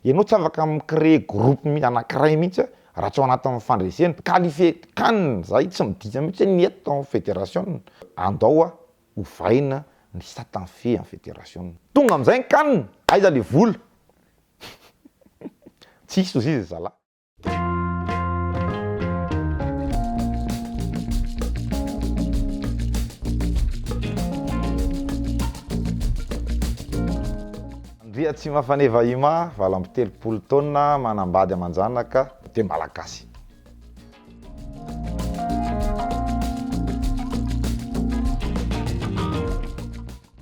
Ianao tsy afaka micréer groupe anankiray mihitsy raha tsy ao anatin'ny fandresena qualifié CAN zay tsy midika mihitsy ny eto en fédération andao hovaina ny statanfe en fédération tonga am'izay ny CAN aiza le vola tsisy ozy izy zalahy. Andria tsy mafaneva ima vala amby telopolo taona manambady amanjanaka de malagasy.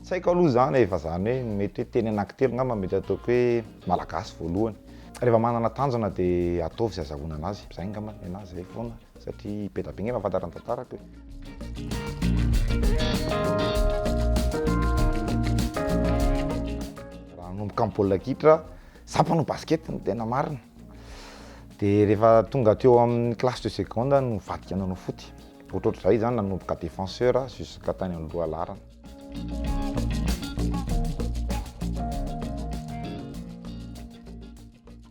Tsy haiko aloha zany efa zany hoe mety hoe teny anankitelo ngamba mety ataoko hoe malagasy voalohany. Rehefa manana tanjona de ataovy sy azahoana anazy. Zay ngamba anazy zay foana satria be da be nge mahafantatra ny tantarako hoe. Raha nomboka amin'ny baolina kitra, za mpanao basket no tena marina. De rehefa tonga teo amin'ny classe de seconde no vadika nanao foot. Ohatrohatran'izay zany nanomboka défenseur jusqu'à tany aloha larana.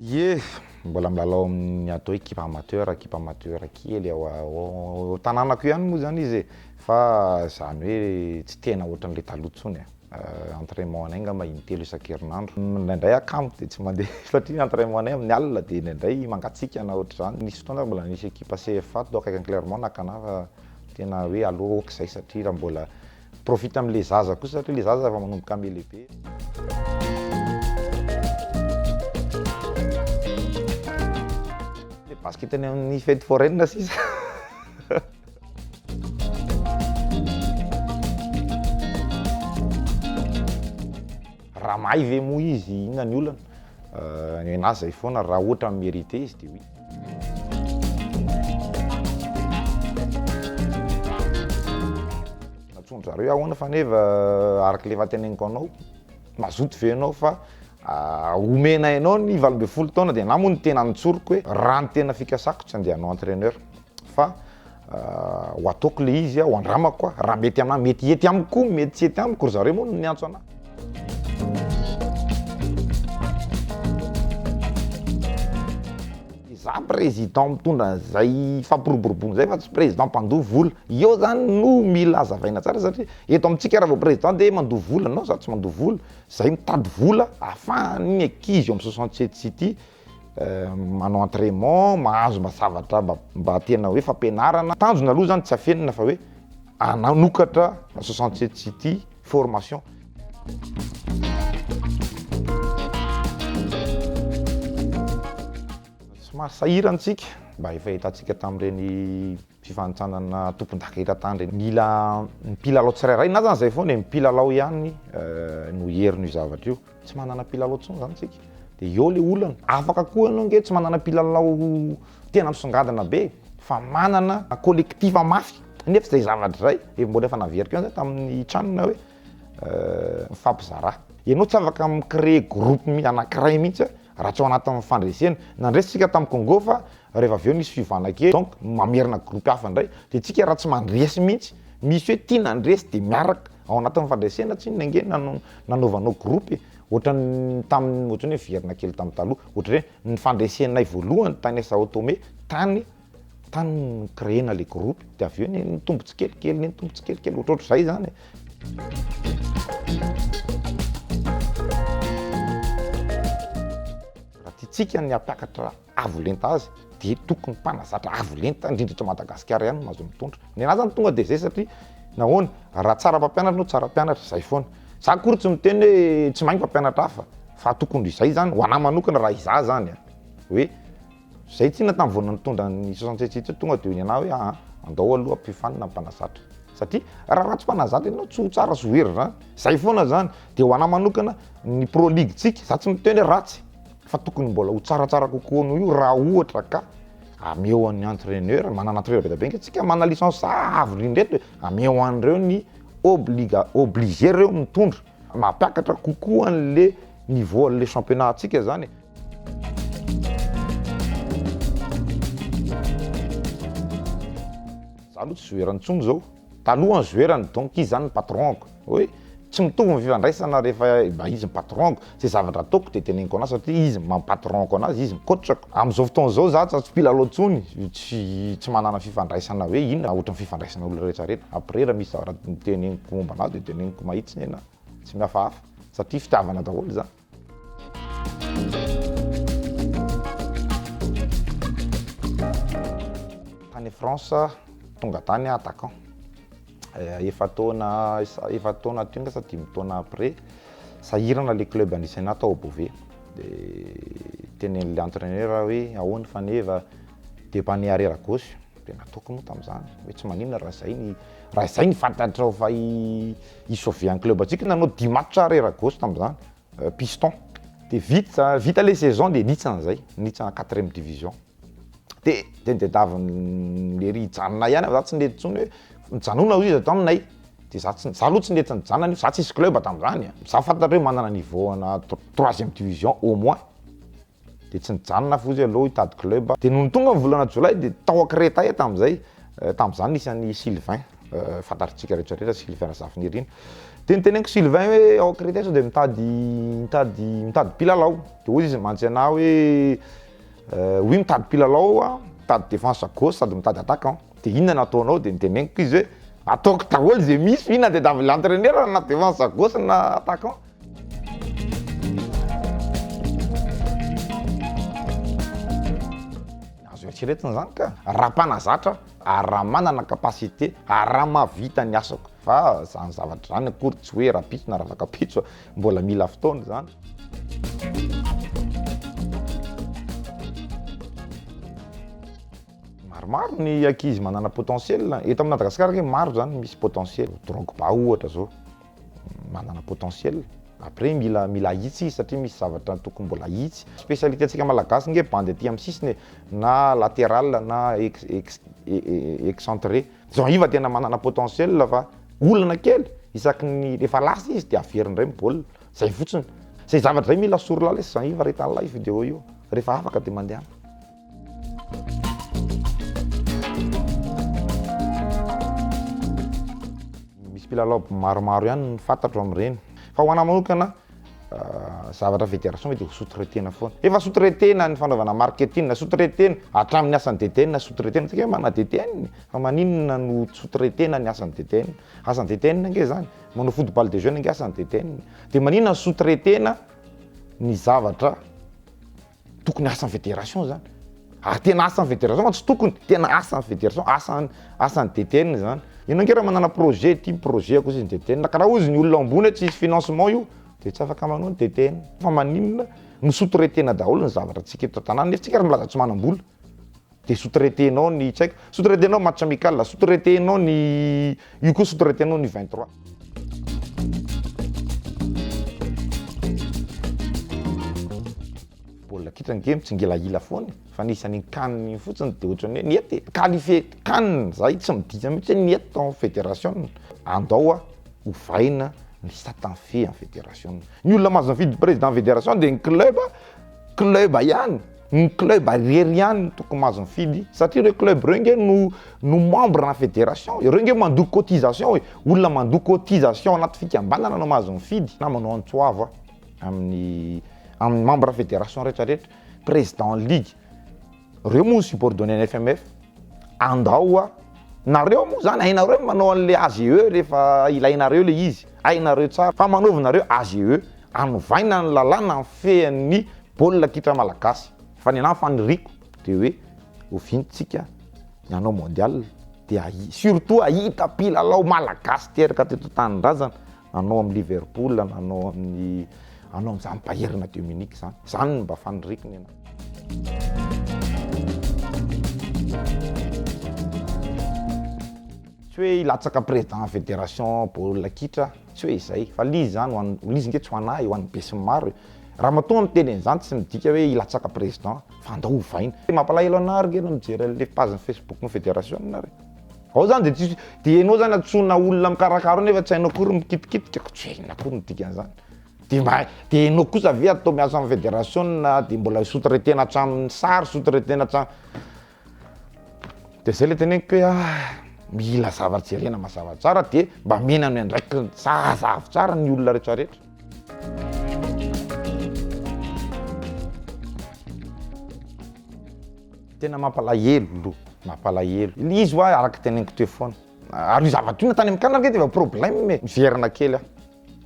Ye, mbola milalao amin'ny atao équipe amateur kely ao tanànako ihany moa zany izy fa zany hoe tsy tena ohatran'le taloha tsony. Entraînement anay ngamba intelo isan-kerinandro. Indraindray akamo de tsy mandeha satria entraînement anay amin'ny alina de indraindray mangatsiaka na ohatr'izany. Nisy fotoana mbola nisy équipe CFA tao akaiky Clermont nakana fa tena hoe aloha zay satria raha mbola profite am'le zaza kosa satria le zaza efa manomboka ame lehibe. Le basket any amin'ny fety foraine sisa. Raha mahay ve moa izy inona ny olana? Ny anazy zay foana raha ohatra mérité izy de oui. Natsondro zareo ahoana fa neva araka le fateneniko anao mazoto ve anao fa omena anao ny 12 taona de na moa ny tena nitsoroko hoe raha ny tena fikasako tsy andehanao entraîneur fa ho ataoko le izy ho andramako raha mety amina mety ety amiko mety tsy ety amiko ry zareo moa ny antso anahy. Za président mitondra zay fampiroborobono zay fa tsy président mpandoha vola. Io zany no mila azavaina tsara satria eto amintsika raha vao président de mandoha vola anao za tsy mandoha vola. Zay mitady vola ahafahany ankizy eo amin'ny 67 city manao entraînement mahazo zavatra mba tena hoe fampianarana. Tanjona aloha zany tsy afenina fa hoe ananokatra 67 city formation. Somary sahirantsika mba efa hitantsika tamin'ireny fifanitsanana tompon-daka eran-tany reny. Mila mpilalao tsirairay na zany zay foana mpilalao ihany no heriny io zavatra io. Tsy manana mpilalao tsony zany tsika. De eo le olana. Afaka koa ianao nge tsy manana mpilalao tena misongadina be fa manana collectif mafy. Nefa zay zavatra zay mbola efa naveriko ihany tamin'ny tranona hoe mifampizara. Ianao tsy afaka micréer groupe anankiray mihitsy raha tsy ao anatin'ny fandresena. Nandresitsika tamin'ny Congo fa rehefa aveo nisy fivana kely donc mamerina groupe hafa indray de tsika raha tsy mandresy mihitsy misy hoe tia nandresy de miaraka ao anatin'ny fandresena tsy nange nanaovanao groupe ohatrany tamin'ny ohatrany hoe verina kely tamin'ny taloha ohatry hoe ny fandresenay voalohany tany Sao Tomé tany créena le groupe de aveo nitombo tsikelikely ohatrohatr'izay zany. Tsika ny ampiakatra avolenta azy de tokony mpanazatra avolenta indrindra eto Madagasikara ihany mahazo mitondra. Ny anazy zany tonga de zay satria nahoana raha tsara mpampianatra no tsara mpianatra zay foana. Za kory tsy miteny hoe tsy maingy mpampianatra hafa fa tokony izay zany ho anahy manokana raha iza zany hoe zay tsyna tamin'ny voana nitondra ny 67 tonga de ny anahy hoe andao aloha ampifanina mpanazatra satria raha tsy mpanazatra ianao tsy ho tsara sy hery zay foana zany de ho anahy manokana ny pro league tsika za tsy miteny hoe ratsy fa tokony mbola ho tsaratsara kokoa noho io raha ohatra ka ameo an'ny entraîneur manana entraîneur be da be nge tsika manana licence avo rindreto ameo an'ireo ny obligé reo mitondra mampiakatra kokoa an'le niveau an'le championnat tsika zany. Za aloha tsy zoerany tsony zao taloha ny zoerany donc izy zany patronko hoe tsy mitovy ny fifandraisana rehefa izy patronko zay zavatra ataoko de teneniko anazy satria izy mampatronko anazy izy mikotrako am'izao fotoana zao za tsy mpilalao tsony tsy manana fifandraisana hoe inona ohatran'ny fifandraisana olona rehetrarehetra après raha misy zavatra teneniko momba anazy de teneniko mahitsy ena tsy mihafahafa satria fitiavana daholo zany tany France tonga tany attaquant efa taona tonga sa 10 taona après sahirana le club anisany atao Beauvais de tenen'le entraîneur hoe ahoana faneva de pane arrière gauche de nataoko moa tam'zany hoe tsy maninona raha zay ny fantatrao fa isauver un club atsika nanao 10 match arrière gauche tam'zany piston de vita le saison de nitsan'zay nitsana 4e division de tendetaviny ry janona ihany za tsy ndety tsony hoe mijanona izy atao aminay de za aloha tsy ndety nijanona za tsisy club tam'zany za fantatra hoe manana niveau ana 3e division au moins de tsy nijanona fo izy aloha hitady club de noho tonga ny volana jolay de tao Créteil tam'zany isan'ny Sylvain fantaritsika rehetrarehetra Sylvain Zafiny riny de niteneniko Sylvain hoe ao Créteil sao de mitady mpilalao de hoy izy mantsy ana hoe oui mitady mpilalao mitady défense gauche sady mitady attaquant de inona nataonao de niteneniko izy hoe ataoko daholo zay misy inona de davy l'entraîneur na défense gauche na attaquant azo eritreretina zany ka raha mpanazatra ary raha manana capacité ary raha mahavita ny asako fa zany zavatra zany akory tsy hoe raha pitso na raha afaka pitso mbola mila fotoana zany maro ny ankizy manana potentiel eto amin'ny Madagasikara ke maro zany misy potentiel Drogba ohatra zao manana potentiel après mila hitsy satria misy zavatra tokony mbola hitsy spécialité antsika malagasy nge bande aty amin'ny sisiny na latéral na excentré zao iva tena manana potentiel fa olana kely isaky ny rehefa lasa izy de averindray mibaolina zay fotsiny zay zavatra zay mila sorola lesy zany iva reta live vidéo io rehefa afaka de mandeha mpilalao maromaro ihany fantatro am'ireny fa ho ana manokana zavatra fédération de sous-traitena foana efa sous-traitena ny fanaovana marketing sous-traitena hatramin'ny asan'ny DTN sous-traitena tsika hoe mana DTN fa maninona no sous-traitena ny asan'ny DTN asan'ny DTN nge zany manao football de jeunes nge asan'ny DTN de maninona sous-traitena ny zavatra tokony asan'ny fédération zany tena asan'ny fédération fa tsy tokony tena asan'ny fédération asan'ny DTN zany ino angera manana projet ty projet akoa izy DTN karaha ozy ny olona ambony tsy misy financement io de tsy afaka manao ny DTN fa maninona ny sous-traitena daholo ny zavatra tsika eto tanàna nefa tsika raha milaza tsy manam-bola de sous-traitenao ny tsy haiko sous-traitenao match amical sous-traitenao ny io koa sous-traitenao ny 23 baolina kitra ny game tsy ngelaila foana fa nisany canne fotsiny de ohatrany hoe niety qualifié canne zay tsy midika mihitsy hoe niety tao fédération andao ho vaina ny satanfe en fédération ny olona mahazo mividy président fédération de ny club ihany ny club ariary ihany tokony mahazo mifidy satria reo club reo nge no membre na fédération reo nge mandoko cotisation hoe olona mandoko cotisation anaty fikambanana no mahazo mifidy na manao antsoava amin'ny membre fédération rehetrarehetra président ligue reo moa subordonné ny FMF andao nareo moa zany hainareo manao an'le AGE rehefa ilainareo le izy hainareo tsara fa manaovanareo AGE anovaina ny lalàna ny fean'ny baolina kitra malagasy fa ny anahy faniriko de hoe ovintsika ny anao mondial de surtout ahita mpilalao malagasy teraka teto tanindrazana anao amin'ny Liverpool anao amin'izany Bayern de Munich zany mba faniriko ny anahy tsy hoe ilatsaka président fédération baolina kitra tsy hoe izay fa lizy zany lizy nge tsy ho anahy ho an'ny besinimaro raha matoa miteny an'izany tsy midika hoe ilatsaka président fa andao ovaina mampalahelo anary nge no mijery le page Facebook ny fédération nare ao zany de enao zany atsona olona mikarakaro nefa tsy hainao akory mikitikitika tsy hainao akory ny dikan'izany de enao kosa ve atao miasa amin'ny fédération de mbola sous-traitena hatramin'ny sary sous-traitena hatramy de zay le teneniko hoe mila zava-jerena mazava tsara de mba menany ndraiky zazavo tsara ny olona rehetrarehetra. Tena mampalahelo izy hoa araky teneniko teo foana ary io zavatra io natany amikanaka de fa problème miverina kely aho.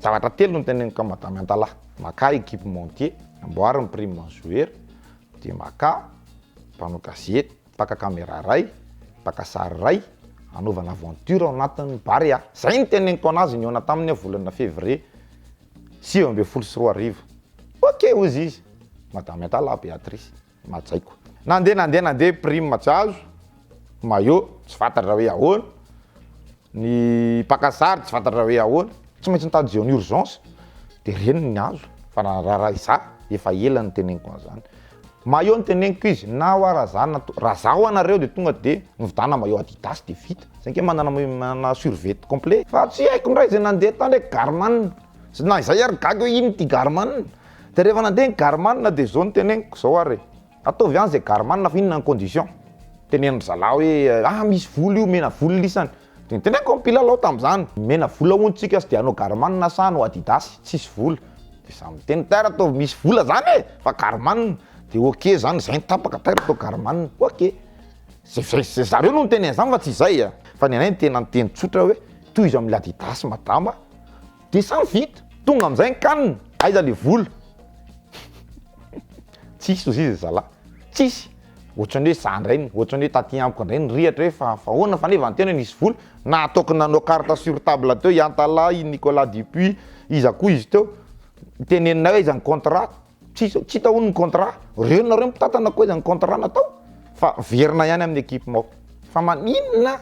Zavatra telo no teneniko madame Antalahy: maka équipementier amboariny prime joueur, de maka mpanao gazety, mpaka caméra ray, mpaka sary ray, anaovana aventure ao anatin'ny Barea. Zay ny teneniko anazy niona tamin'ny volana février 2024. Ok ozy izy madame Antalahy Béatrice Matsaiko. Nandeha prime tsy azo, maillot tsy fantatra hoe ahoana, ny pakasary tsy fantatra hoe ahoana, tsy maintsy nitady zao ny urgence de reny ny azo fa raha iza efa ela ny teneniko an'izany. Maillot ny teneniko izy na hoa raha zaho anareo de tonga de mividana maillot Adidas de vita, zay ke manana survêt complet. Fa tsy haiko ndray zay nandeha tany hoe Garman, na izay ary gaga hoe ino ty Garman, de rehefa nandeha ny Garman de zao ny teneniko zao ary ataovy any zay Garman fa inona ny condition. Teneniny zalahy hoe misy volo io, mena volo lisany. De teneniko mpilalao tam'zany, mena volo ahoantsika sy de anao Garman na sa anao Adidas, tsisy volo. De za miteny tara ataovy misy vola zany fa Garman de ok zany, zay tapaka tara atao Garman, ok. Zay zareo no miteny an'izany fa tsy zay fa ny anay tena teny tsotra hoe toy izy am'le Adidas madama de samy vita, tonga am'izay ny kanina, aiza le vola. Tsisy ozy izy zalahy, tsisy. Ohatrany hoe za ndray, ohatrany hoe taty amiko ndray nirihatra hoe fa ahoana fa neva ny tena nisy vola, na ataoko nanao carte sur table teo i Antalahy, Nicolas Dupuis, iza koa izy teo tenenina hoe iza ny contrat, tsy hita hono ny contrat, reo nareo mitatana koa iza ny contrat natao, fa verina ihany amin'ny équipement. Fa maninona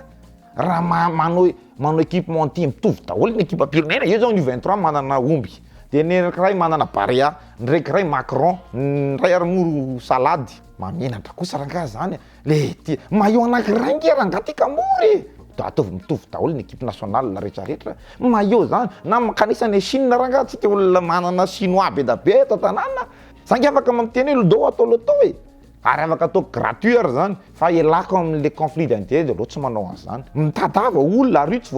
raha manao équipement ty mitovy daholo ny équipe pirenena. Io zao ny U23 manana omby, de ny raiky manana Barea, ny raiky ray Macron, ny ray ary moro salady. Mamenatra kosa rangaha zany le ty maillot anankiray nge rangaha ty kamory da ataovy mitovy daholo ny équipe nationale rehetrarehetra. Maillot zany na makanisany Chine rangaha, tsika olona manana chinois be da be eto tanàna, zangy afaka mamiteny hoe lodo atao loto ary afaka atao gratuit ary zany, fa elako am'le conflit d'intérêt de loatra manao an'izany. Mitadava olona ary io tsy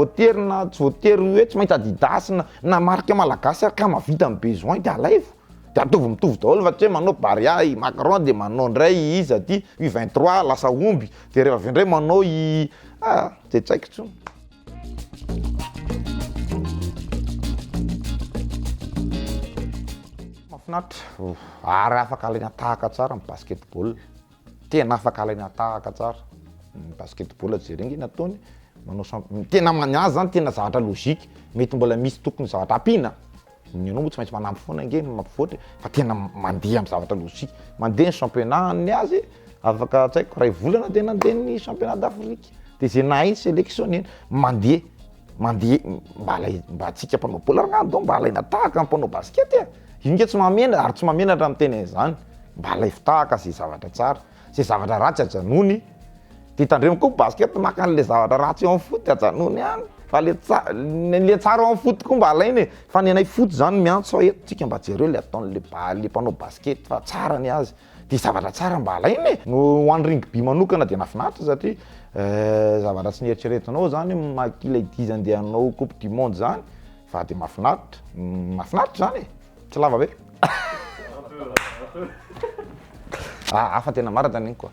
voatery hoe tsy maintsy Adidas na marque malagasy ary ka mavita amin'ny besoin de alaivo. De ataovy mitovy daholo fa tsy hoe manao Barea i Macron de manao ndray izy aty U23 lasa omby, de rehefa avy ndray manao de tsy haiko tsony. Mahafinaritra ary afaka alaina tahaka tsara ny basketball, tena afaka alaina tahaka tsara ny basketball jerena nataony manao tena manyazy zany, tena zavatra logika, mety mbola misy tokony zavatra ampiana. Ny anao moa tsy maintsy manampy foana nge mampivoatra fa tena mandeha amin'ny zavatra logika, mandeha ny championnat ny azy afaka tsy haiko ray volana de nandeha ny championnat d'Afrique de zay nahay sélectionné mandeha mba tsika mpanao baolina ragnandao mba alaina tahaka mpanao basket io nge tsy mamena ary tsy mamenatra amin'ny teny zany, mba alaivo tahaka zay zavatra tsara, zay zavatra ratsy ajanony de tandremo koa basket maka an'le zavatra ratsy eo amin'ny foot ajanony any, fa le tsara amin'ny foot koa mba alainy fa ny anay foot zany miantso fa eto tsika mba jereo le ataon'le mpanao basket fa tsara ny azy de zavatra tsara mba alainy no ho an'ny rugby manokana de nafinaritra satria zavatra tsy nieritreretinao zany makila idizy andeha hanao coupe du monde zany fa de mafinaritra zany tsy lava be. Fa tena marina tany koa.